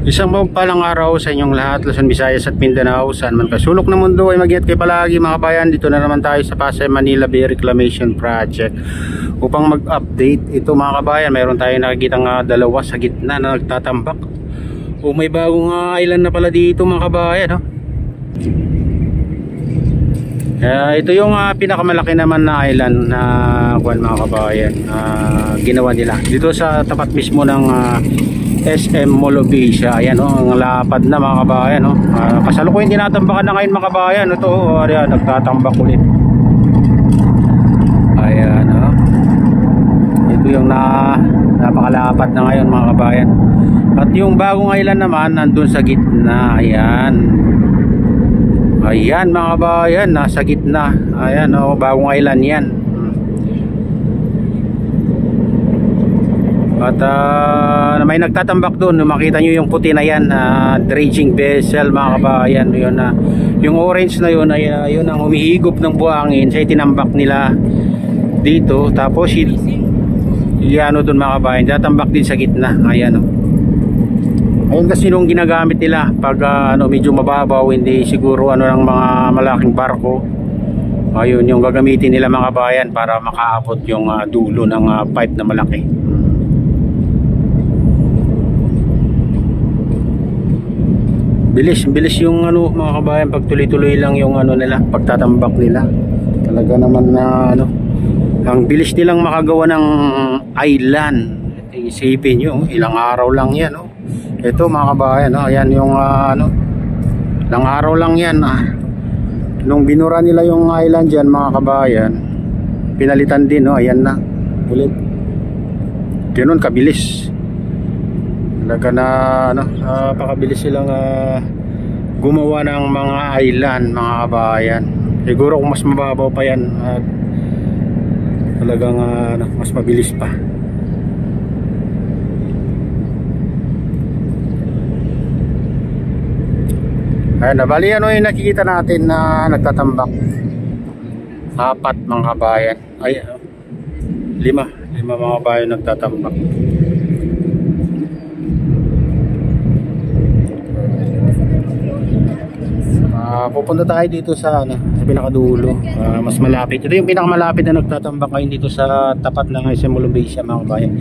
Isang mapagpalang araw sa inyong lahat, Luzon, Visayas at Mindanao. Saan man kasulok ng mundo ay mag-ingat kayo palagi mga kabayan. Dito na naman tayo sa Pasay Manila Bay Reclamation Project upang mag-update. Ito mga kabayan, mayroon tayo nakikitang dalawa sa gitna na nagtatambak. O may bagong island na pala dito mga kabayan, no? Ito yung pinakamalaki naman na island na mga kabayan, ginawa nila dito sa tapat mismo ng SM Molobisia. Ayan, ang lapad na mga kabayan, kasalukuyan tinatambakan na ngayon mga kabayan. Ito, ayan, nagtatambak ulit. Ayan, ito yung napakalapad na ngayon mga kabayan. At yung bagong island naman nandun sa gitna. Ayan, ayan mga kabayan, nasa gitna. Ayan, bagong island yan. At may nagtatambak doon. Makita nyo yung puti na yan, dredging vessel mga kabayan. Yun, yung orange na yun ay yun ang humihigop ng buhangin. Siya tinambak nila dito. Tapos ano doon mga kabayan, tatambak din sa gitna. Ayan, ayun kasi nung ginagamit nila pag medyo mababaw, hindi siguro ng mga malaking barko. Ayun yung gagamitin nila mga kabayan para makaabot yung dulo ng pipe na malaki. Bilis yung mga kabayan, pag tuloy-tuloy lang yung nila, pagtatambak nila. Talaga naman na ang bilis nilang makagawa ng island. Isipin nyo, ilang araw lang yan, Ito mga kabayan, ayan yung ilang araw lang yan. Nung binura nila yung island dyan mga kabayan, pinalitan din, ayan na ulit. Ganun kabilis. Talaga na napakabilis silang gumawa ng mga island mga kabayan. Siguro kung mas mababaw pa yan, talagang mas mabilis pa. Ayan, bali yung nakikita natin na nagtatambak. 4 mga kabayan. Ay, 5 mga kabayan nagtatambak. Pupunta tayo dito sa pinakadulo, mas malapit. Ito yung pinakamalapit na nagtatambak ngayon dito sa tapat ng SM Molobisia mga kabayan.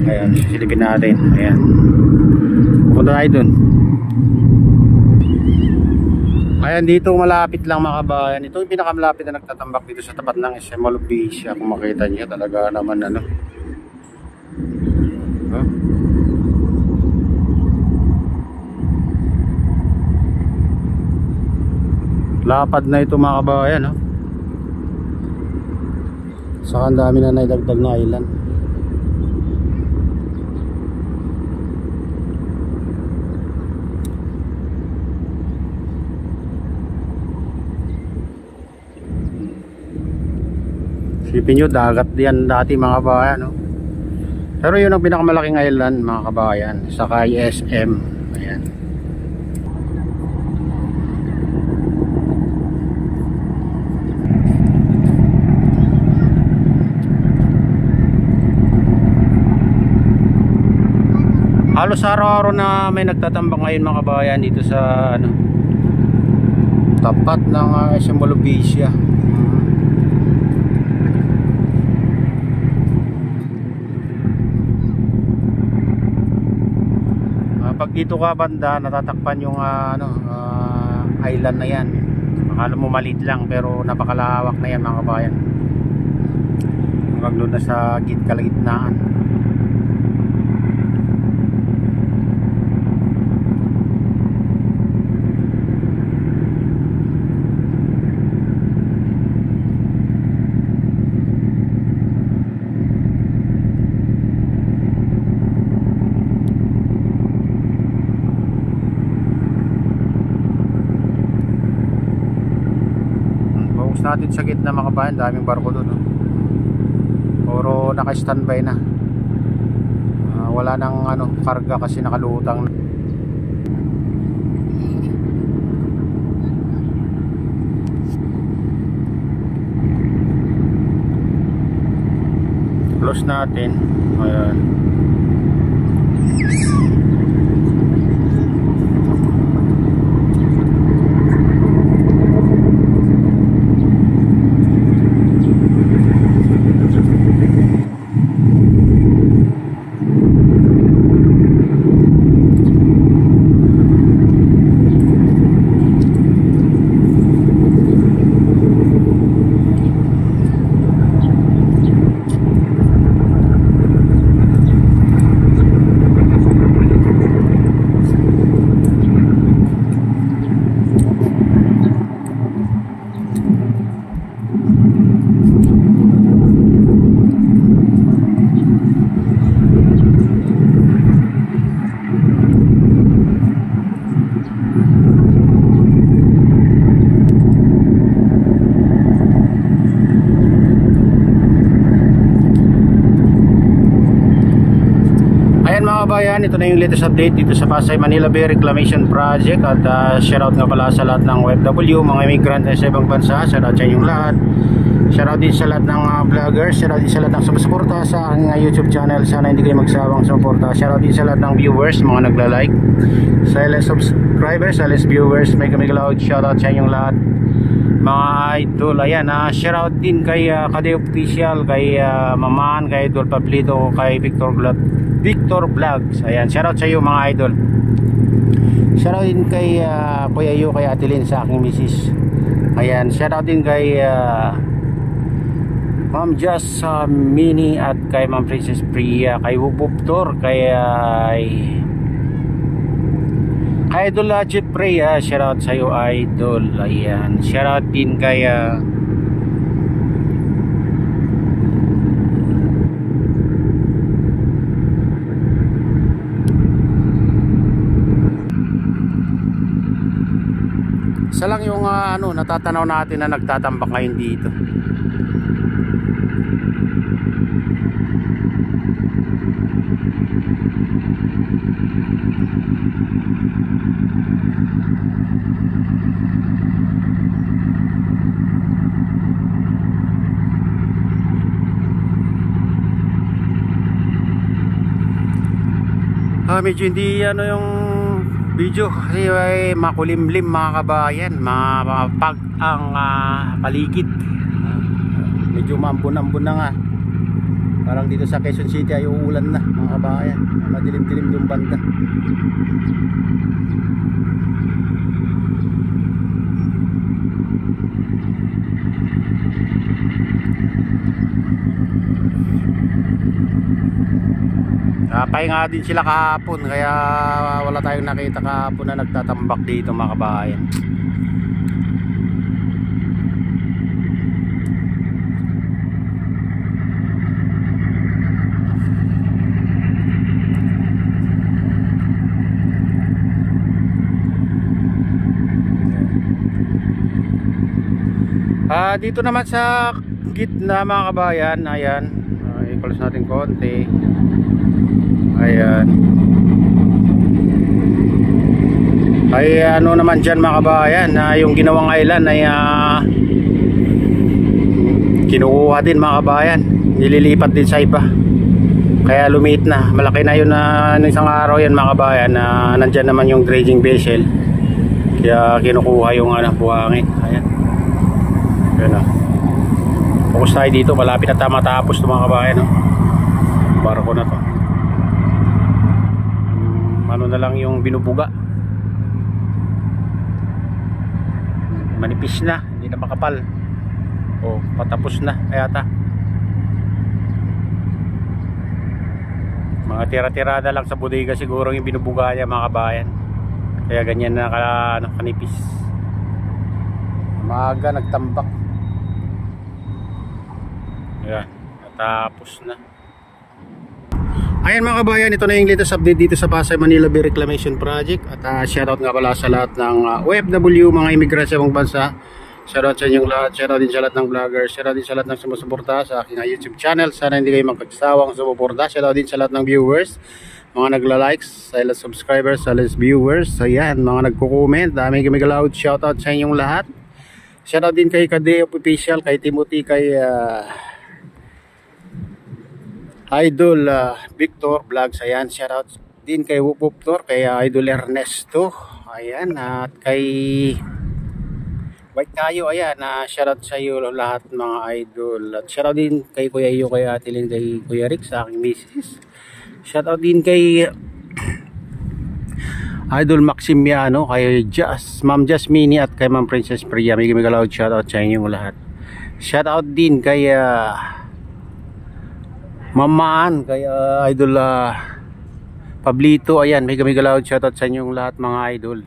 Ayan, silipin natin. Ayan, pupunta tayo dun. Ayan, dito malapit lang mga kabayan. Ito yung pinakamalapit na nagtatambak dito sa tapat ng SM Molobisia. Kung makita niyo, talaga naman lapad na ito mga kabayan, saka ang dami na naidagdag na island. Sipin nyo, dagat yan dati mga kabayan, pero yun ang pinakamalaking island mga kabayan, saka SM. Ayan, halos araw-araw na may nagtatambak ngayon mga kabayan dito sa tapat ng SM Molobisia. Pag dito ka banda, natatakpan yung island na yan. Akala mo maliit lang pero napakalawak na yan mga kabayan. Hanggang doon na sa kalagitnaan. Natin sa gitna mga kabayan, daming barko doon, puro naka-standby na, wala nang karga kasi nakalutang. close natin. Ayan. Ayan mga kabayan, ito na yung latest update dito sa Pasay Manila Bay Reclamation Project. At shoutout nga pala sa lahat ng OFW, mga immigrant sa ibang bansa. Shoutout sa inyong lahat. Shoutout din sa lahat ng vloggers. Shoutout din sa lahat ng sumusuporta sa aking YouTube channel. Sana hindi kayo magsawang sumuporta. Shoutout din sa lahat ng viewers, mga nagla-like, silent subscribers, silent viewers, may loud. Shoutout sa inyong lahat mga idol. Ayan, shoutout din kay Kade Official, kay Maman, kay Idol Pablito, kay Victor Vlogs. Ayan, shoutout sa iyo mga idol. Shoutout din kay Kuya Yu, kay Atilin, sa aking misis. Ayan, shoutout din kay Ma'am Just Mini at kay Ma'am Princess Priya, kay Wupuptor, kay Idol Jeep Priya. Shoutout sa iyo idol. Ayan, shoutout din kay isa lang yung natatanaw natin na nagtatambak ngayon dito. Medyo hindi yung video kasi ay makulimlim mga kabayan, mapag ang paligid. Medyo maambon-ambon na nga, parang dito sa Quezon City ay uulan na mga kabayan, madilim-dilim yung banda. Pahinga din sila kahapon, kaya wala tayong nakita kahapon na nagtatambak dito mga kabayan. Dito naman sa gitna mga kabayan, ayan, i-close natin konti. Ayan. Ay naman dyan mga kabayan, yung ginawang island ay kinukuha din mga kabayan, nililipat din sa iba, kaya lumiit na, malaki na yun na isang araw yan mga kabayan, na nandyan naman yung dredging vessel, kaya kinukuha yung buhangin. Ayan. Ayan, focus tayo dito, malapit na matapos ito mga kabayan, barko na to. Na lang yung binubuga, manipis na, hindi na makapal, patapos na kayata, mga tira-tirada lang sa bodega siguro yung binubuga niya mga kabayan, kaya ganyan na kanipis. Maaga nagtambak. Ayan, natapos na. Ayan mga kabayan, ito na yung latest update dito sa Pasay Manila Bay Reclamation Project. At shoutout nga pala sa lahat ng OFW, mga immigrant sa ibang bansa. Shoutout sa inyong lahat, shoutout din sa lahat ng vloggers, shoutout din sa lahat ng sumusuporta sa aking YouTube channel. Sana hindi kayo magkagsawang sumuporta. Shoutout din sa lahat ng viewers, mga nagla-likes, silent subscribers, silent viewers. Ayan, mga nagko-comment, dami kami loud. Shoutout sa inyong lahat. Shoutout din kay Kade Official, kay Timothy, kay Idol Victor Vlogs. Ayan, shoutout din kay Wupuptor, kay Idol Ernesto. Ayan, at kay White tayo. Ayan, shoutout sa iyo lahat mga idol. At shoutout din kay Kuya Iyo, kay Atilin, kay Kuya Rick, sa aking misis. Shoutout din kay Idol Maximiano, kay Ma'am Jasmine at kay Ma'am Princess Priya. May loud shoutout sa inyong lahat. Shoutout din kay Mamaan, kay Idol Pablito. Ayan, may loud shoutout sa inyong lahat mga idol.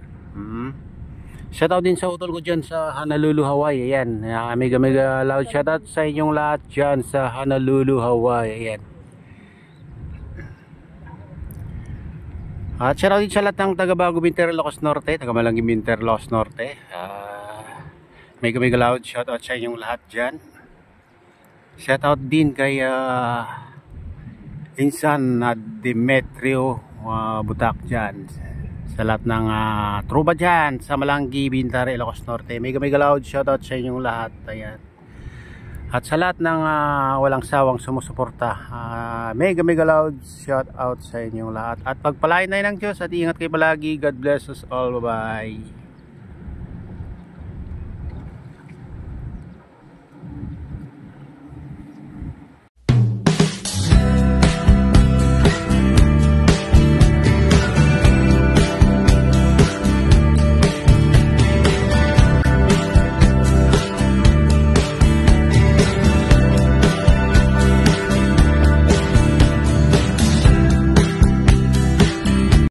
Shoutout din sa utol ko dyan sa Honolulu, Hawaii. Ayan, may loud shoutout sa inyong lahat dyan sa Honolulu, Hawaii. Ayan. At shoutout din sa lahat ng taga Bago Interlocos Norte, taga Malangim Interlocos Norte. May loud shoutout sa inyong lahat dyan. Shoutout din kay Insan na Demetrio Butak dyan sa lahat ng tropa dyan sa Malanggi, Bintare, Ilocos Norte. Mega loud shoutout sa inyong lahat. Ayan. At sa lahat ng walang sawang sumusuporta, mega loud shoutout sa inyong lahat. At pagpalain na ng Diyos at ingat kayo palagi. God bless us all. Bye bye.